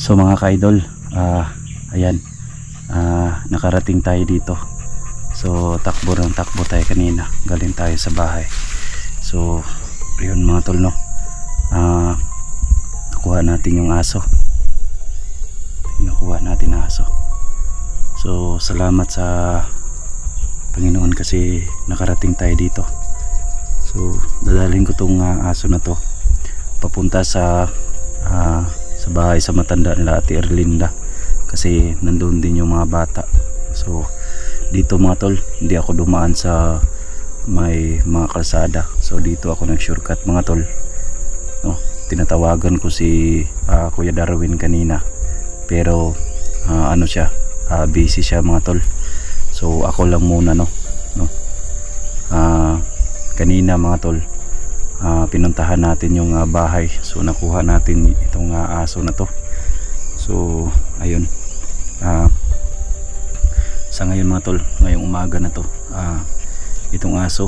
So mga ka-idol, ayan, nakarating tayo dito. So takbo tayo kanina, galing tayo sa bahay. So yun mga tol, no, nakuha natin yung aso. So salamat sa Panginoon kasi nakarating tayo dito. So dadalhin ko tong aso na to papunta sa bahay sa matanda nila Ate Erlinda, kasi nandun din yung mga bata. So dito mga tol, hindi ako dumaan sa may mga kalsada. So dito ako nag shortcut mga tol, no, tinatawagan ko si Kuya Darwin kanina, pero ano siya, busy siya mga tol. So ako lang muna, no, kanina mga tol, pinuntahan natin yung bahay. So nakuha natin itong aso na to. So ayun, sa ngayon mga tol, ngayong umaga na to, itong aso,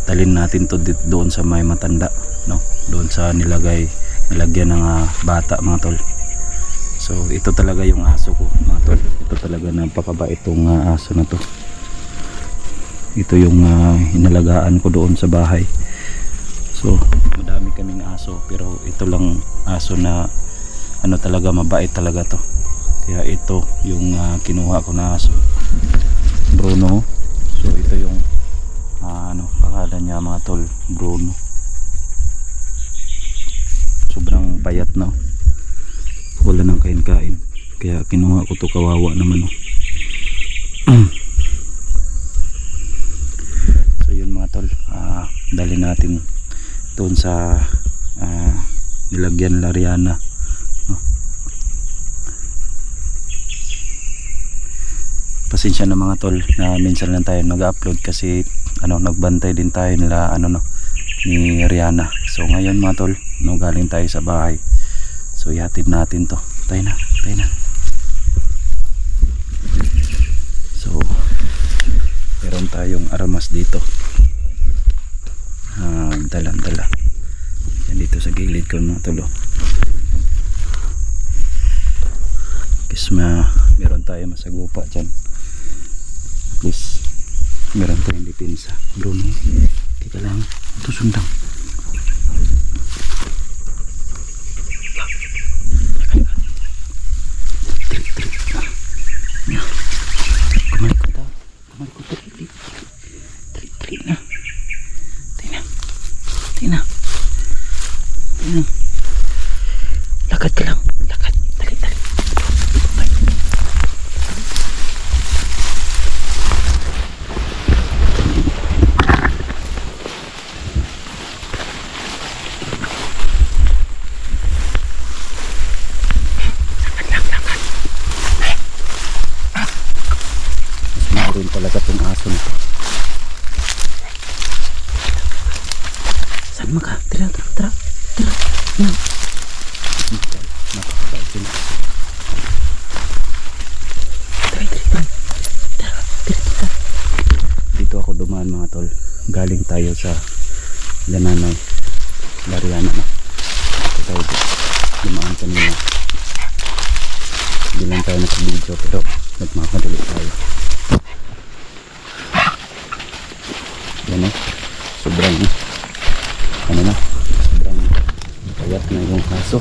talin natin to doon sa may matanda, no, doon sa nilagyan ng bata mga tol. So ito talaga yung aso ko mga tol, ito talaga napakabait itong aso na to. Ito yung inalagaan ko doon sa bahay. So madami kaming aso, pero ito lang aso na ano talaga, mabait talaga to. Kaya ito yung kinuha ko na aso, Bruno. So ito yung ano pangalan niya mga tol, Bruno. Sobrang payat na, wala nang kain-kain, kaya kinuha ko to, kawawa naman, no. So yun mga tol, dali natin doon sa nilagyan Lariana, no? Pasensya na mga tol na minsan lang tayo nag-upload kasi ano, nagbantay din tayo nila ano, no, ni Rihanna. So ngayon mga tol, no, galing tayo sa bahay. So ihatid natin to. Tayo na. So meron tayong aramas dito, dala yan dito sa gilid ko mga tol. Kasi meron tayo masagupa dyan, at least meron tayong depensa. Bruno, kita lang ito, sundang. Lakad ka lang, lakad, dali. Mas maroon talaga itong aso nito. Saan mo ka? Tara. Na. Napakabait yun. Tara. Dito ako dumaan mga tol. Galing tayo sa Lananay, Lariana, na. Dito tayo dumaan kanina. Hindi lang tayo nakabidyo, pero nagmamadali tayo. Yan, sobrang ano na, sobrang payat na yung aso.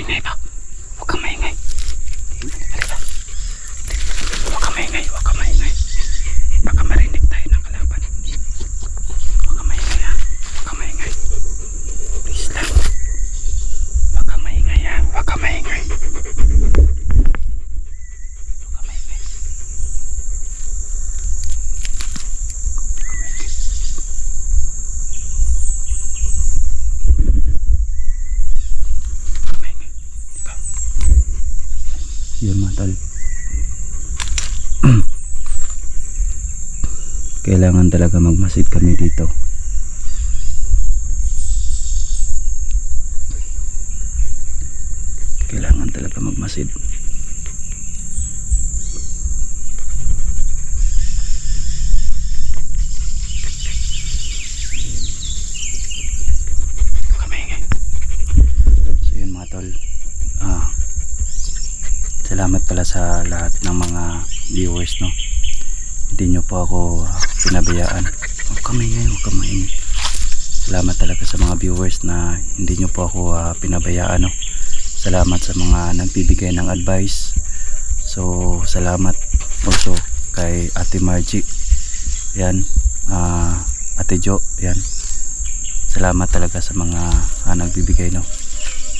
maingay ba? Huwag kang maingay. Halika. Huwag kang maingay, huwag kang maingay. Baka marinig tayo ng kalaban. Huwag kang maingay ha. Huwag kang maingay. Please lang. Huwag kang maingay ha. Huwag kang maingay. Yun mga tol. Kailangan talaga magmasid kami dito. Kailangan talaga magmasid. So yun mga tol. Salamat pala sa lahat ng mga viewers, no. Hindi nyo po ako pinabayaan. Huwag ka maingay, huwag ka maingay. Salamat talaga sa mga viewers na hindi nyo po ako pinabayaan, no. Salamat sa mga nagbibigay ng advice. So salamat also kay Ate Margie. Yan, Ate Jo, yan. Salamat talaga sa mga nagbibigay, no.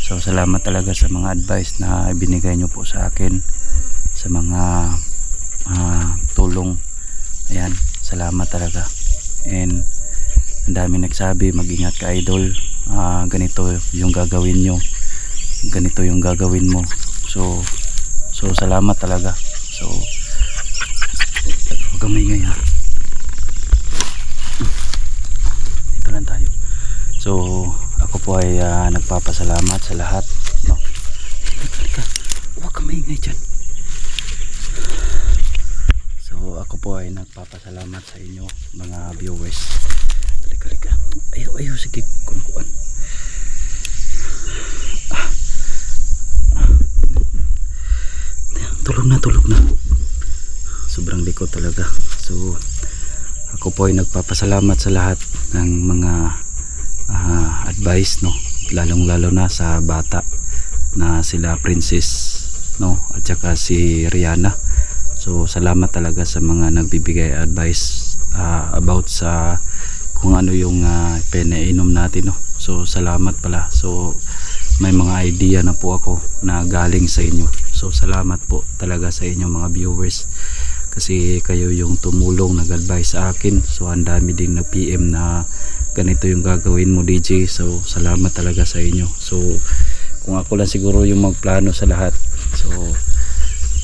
So salamat talaga sa mga advice na ibinigay nyo po sa akin, sa mga tulong. Ayan, salamat talaga. And ang dami nagsabi, mag-ingat ka idol, ganito yung gagawin nyo, ganito yung gagawin mo. So salamat talaga. So huwag kang maingay ha. Dito lang tayo. So ako po ay nagpapasalamat sa lahat, no? Halika, huwag kang maingay dyan. So ako po ay nagpapasalamat sa inyo mga viewers. Halika. Ayaw, sige, kumkuan. Tulog na. Sobrang likod talaga. So ako po ay nagpapasalamat sa lahat ng mga advice, no, lalong lalo na sa bata na sila Princess, no, at saka si Rihanna. So salamat talaga sa mga nagbibigay advice about sa kung ano yung pinainom natin, no. So salamat pala. So may mga idea na po ako na galing sa inyo. So salamat po talaga sa inyo mga viewers, kasi kayo yung tumulong, nag-advise sa akin. So ang dami ding na PM na ganito yung gagawin mo DJ. So salamat talaga sa inyo. So kung ako lang siguro yung magplano sa lahat, so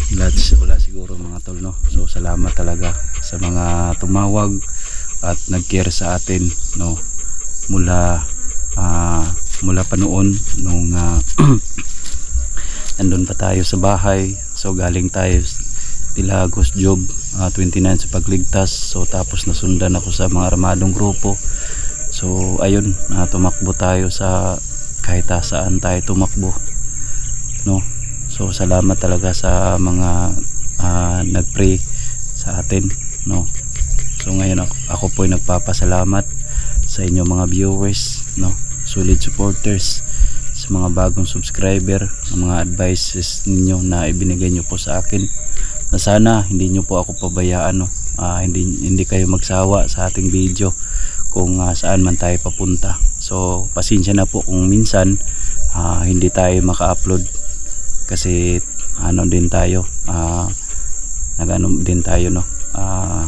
wala siguro mga tol, no. So salamat talaga sa mga tumawag at nag-care sa atin, no, mula pa noon nung nandun pa tayo sa bahay. So galing tayo Tilagos job 29 sa pagligtas. So tapos nasundan ako sa mga armadong grupo. So ayun, tumakbo tayo sa kahit saan tayo tumakbo, no. So salamat talaga sa mga nagpray sa atin, no. So ngayon ako po ay nagpapasalamat sa inyo mga viewers, no, solid supporters, sa mga bagong subscriber, ang mga advices ninyo na ibinigay nyo po sa akin, na sana hindi nyo po ako pabayaan, no. Hindi kayo magsawa sa ating video kung saan man tayo papunta. So pasensya na po kung minsan hindi tayo maka-upload, kasi din tayo din tayo, no.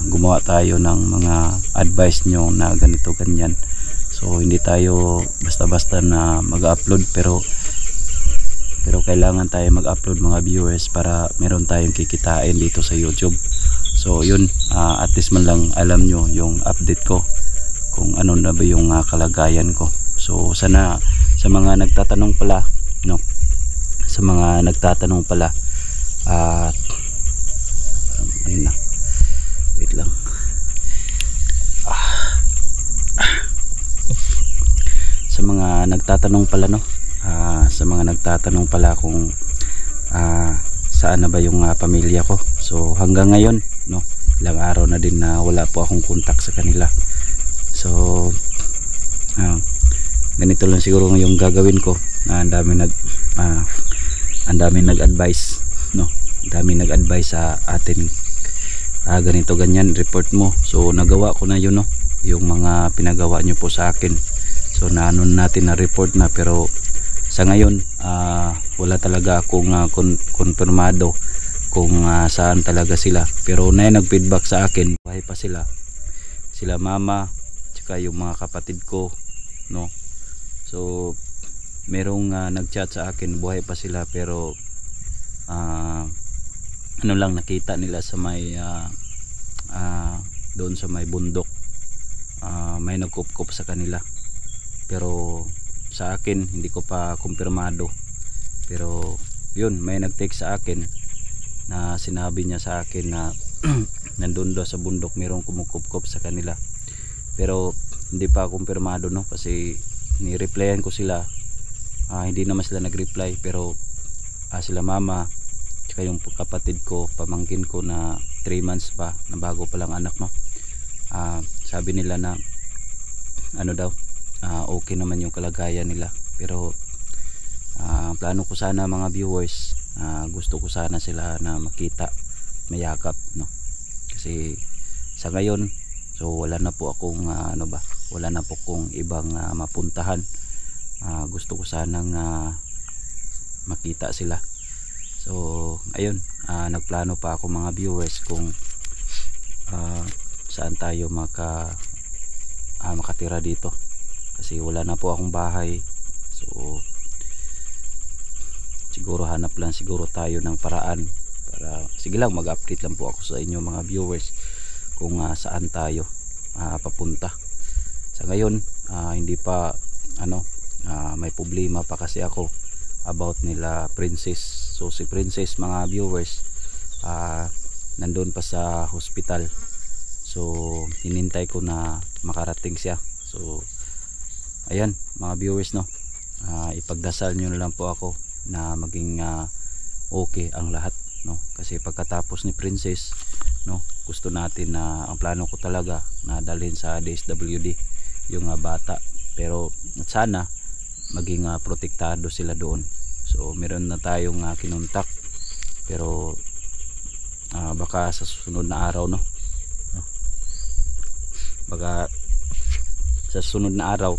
Gumawa tayo ng mga advice nyo na ganito ganyan. So hindi tayo basta-basta na mag-upload, pero kailangan tayo mag-upload mga viewers para meron tayong kikitain dito sa YouTube. So yun, at least man lang alam nyo yung update ko, kung ano na ba yung kalagayan ko. So sana sa mga nagtatanong pala, no, sa mga nagtatanong pala, ano na, wait lang, sa mga nagtatanong pala, no, sa mga nagtatanong pala kung saan na ba yung pamilya ko. So hanggang ngayon, no, ilang araw na din na wala po akong contact sa kanila. So ganito lang siguro yung gagawin ko. Ang dami ang dami nag-advise, no, ang dami nag-advise sa atin, ganito ganyan report mo. So nagawa ko na yun, no, yung mga pinagawa nyo po sa akin. So naanon natin na report na, pero sa ngayon wala talaga akong konfirmado kung saan talaga sila. Pero nag-feedback sa akin buhay pa sila, sila mama tsaka yung mga kapatid ko, no. So merong nag-chat sa akin buhay pa sila, pero ano lang nakita nila sa may doon sa may bundok, may nagkup-kup sa kanila. Pero sa akin hindi ko pa kumpirmado. Pero yun, may nag-text sa akin na sinabi niya sa akin na nandun daw sa bundok merong kumukup-kup sa kanila. Pero hindi pa kumpirmado, no, kasi ni-replyan ko sila, hindi naman sila nag-reply. Pero sila mama tsaka yung kapatid ko, pamangkin ko na 3 months pa, na bago pa lang anak, no, sabi nila na ano daw, okay naman yung kalagayan nila. Pero plano ko sana mga viewers, gusto ko sana sila na makita, mayakap, no, kasi sa ngayon, so wala na po akong wala na po akong ibang mapuntahan. Gusto ko sanang makita sila. So ayun, nagplano pa ako mga viewers kung saan tayo makatira dito, kasi wala na po akong bahay. So siguro hanap lang siguro tayo ng paraan para, sige lang, mag-update lang po ako sa inyo mga viewers kung saan tayo papunta. Sa ngayon hindi pa may problema pa kasi ako about nila Princess. So si Princess mga viewers nandun pa sa hospital. So hinintay ko na makarating siya. So ayan mga viewers, no, ipagdasal nyo na lang po ako na maging okay ang lahat, no, kasi pagkatapos ni Princess, no, gusto natin na ang plano ko talaga na dalhin sa DSWD yung bata. Pero sana maging protektado sila doon. So meron na tayong kinontak, pero baka sa susunod na araw, no, baka sa susunod na araw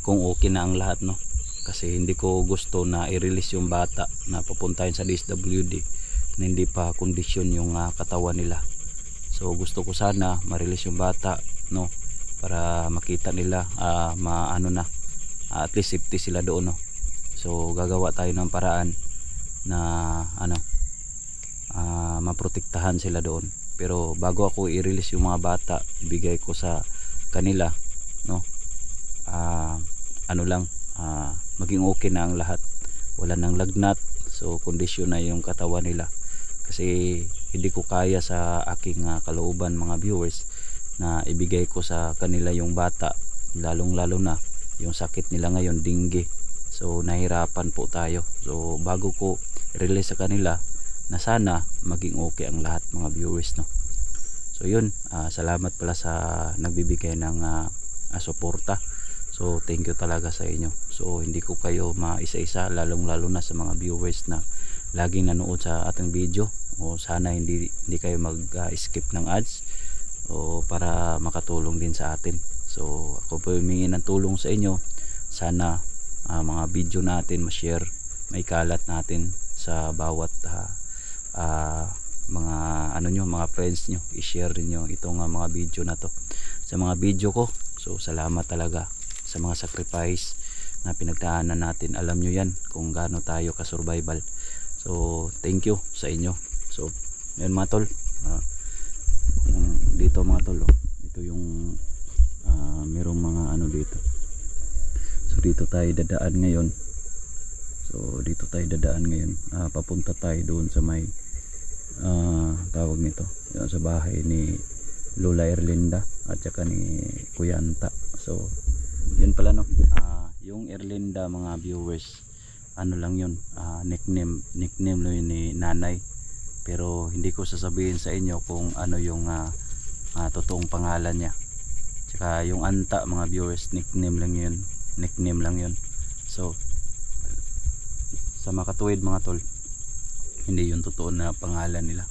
kung okay na ang lahat, no, kasi hindi ko gusto na i-release yung bata na papuntahin sa DSWD na hindi pa kondisyon yung katawan nila. So gusto ko sana ma-release yung bata, no, para makita nila at least safety sila doon, no. So gagawa tayo ng paraan na maprotektahan sila doon. Pero bago ako i-release yung mga bata, ibigay ko sa kanila, no, maging okay na ang lahat, wala nang lagnat. So kondisyon na yung katawan nila, kasi hindi ko kaya sa aking kalooban mga viewers na ibigay ko sa kanila yung bata, lalong lalo na yung sakit nila ngayon, dengue. So nahirapan po tayo. So bago ko release sa kanila, na sana maging okay ang lahat mga viewers, no. So yun, salamat pala sa nagbibigay ng suporta. So thank you talaga sa inyo. So hindi ko kayo maisa-isa, lalong lalo na sa mga viewers na laging nanood sa ating video. O sana hindi kayo mag-skip ng ads, o para makatulong din sa atin. So ako po humingi ng tulong sa inyo. Sana mga video natin ma-share, maikalat natin sa bawat mga friends nyo. I-share niyo itong mga video na to sa mga video ko. So salamat talaga sa mga sacrifice na pinagdaanan natin. Alam nyo yan kung gaano tayo ka-survival. So thank you sa inyo. So yun mga tol, dito mga tol, ito yung merong mga dito. So dito tayo dadaan ngayon. Papunta tayo doon sa may tawag nito, yun, sa bahay ni Lola Erlinda at saka ni Kuya Anta. So yun pala, no, yung Erlinda mga viewers, lang yun, nickname lang yun ni nanay. Pero hindi ko sasabihin sa inyo kung ano yung totoong pangalan niya. Tsaka yung Anta mga viewers, nickname lang yun. So sa makatuwid mga tol, hindi yung totoo na pangalan nila.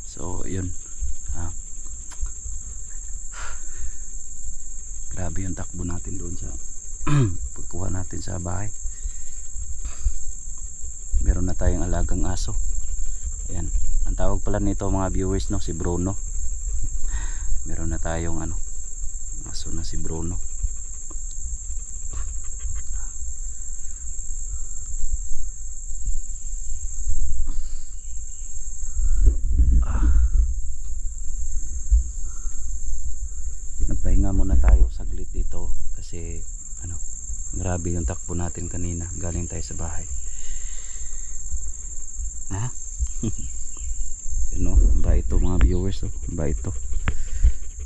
So yun, grabe yung takbo natin doon sa pagkuha natin sa bahay. Meron na tayong alagang aso. Ayan, ang tawag pala nito mga viewers, no, si Bruno. Meron na tayong aso na si Bruno. Nagpahinga muna tayo saglit dito kasi grabe yung takbo natin kanina, galing tayo sa bahay. Ba ito mga viewers, ba ito.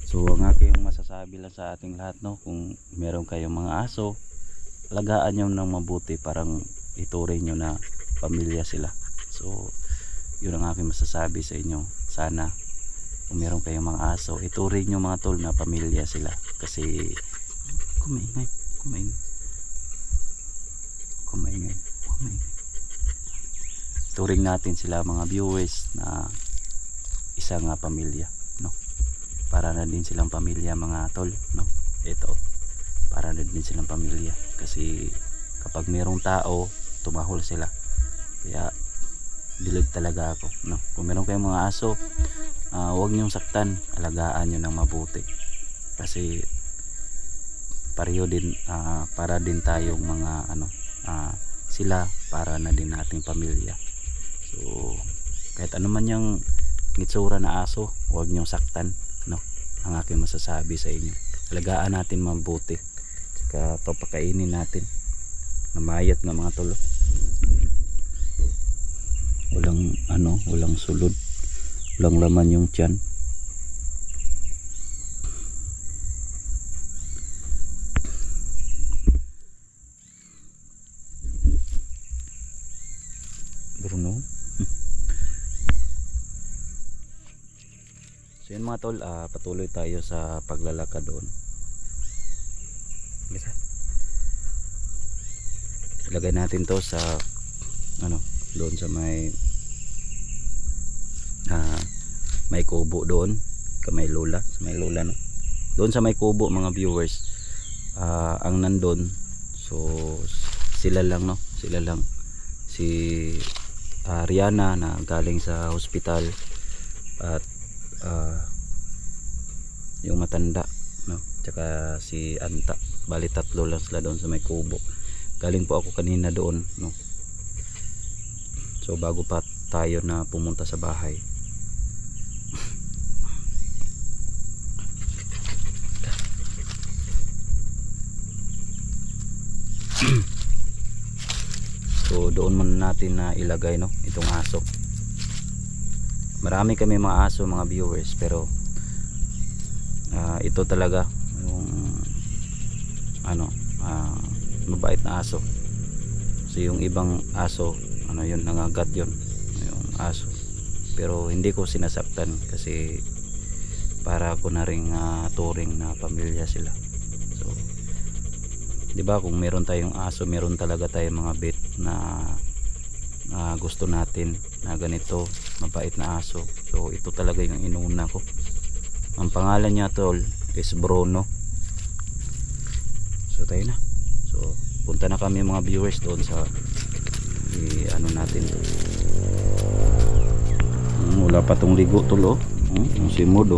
So ang aking masasabi lang sa ating lahat, no, kung meron kayong mga aso, alagaan nyo ng mabuti, parang ituring nyo na pamilya sila. So yun ang aking masasabi sa inyo. Sana kung meron kayong mga aso, ituring nyo mga tol na pamilya sila. Kasi kumaingay turing natin sila mga viewers na isang pamilya, no? Para na din silang pamilya mga tol, no? Ito, para na din silang pamilya kasi kapag mayroong tao, tumahol sila. Kaya bilib talaga ako, no? Kung meron kayong mga aso, huwag niyong saktan, alagaan niyo ng mabuti kasi pareho din, para din tayong mga sila para na din nating pamilya. So kahit ano man yung ngitsura na aso, huwag niyong saktan, no? Ang aking masasabi sa inyo, alagaan natin mabuti, saka papakainin natin na mayat ng mga tulo. Walang sulod, walang laman yung tiyan. Bruno. So yun mga tol, patuloy tayo sa paglalakad doon. Ilagay natin to sa doon sa may kubo doon, sa may lula, no? Doon sa may kubo mga viewers, ang nandun, so sila lang si Rihanna na galing sa hospital at yung matanda, no? Tsaka si Anta, bali tatlo lang sila doon sa may kubo. Galing po ako kanina doon, no? So bago pa tayo na pumunta sa bahay, so doon muna natin na ilagay, no, itong aso. Marami kami mga aso mga viewers, pero ito talaga yung mabait na aso. So yung ibang aso, yun, nangagat yun yung aso, pero hindi ko sinasaktan kasi para ko na ring turing na pamilya sila. So di ba, kung meron tayong aso, meron talaga tayong mga pet na gusto natin na ganito, mabait na aso. So ito talaga yung inuna ko. Ang pangalan niya tol is Bruno. So tayo na. So punta na kami mga viewers doon sa natin. Wala pa tong ligo tol, yung simod.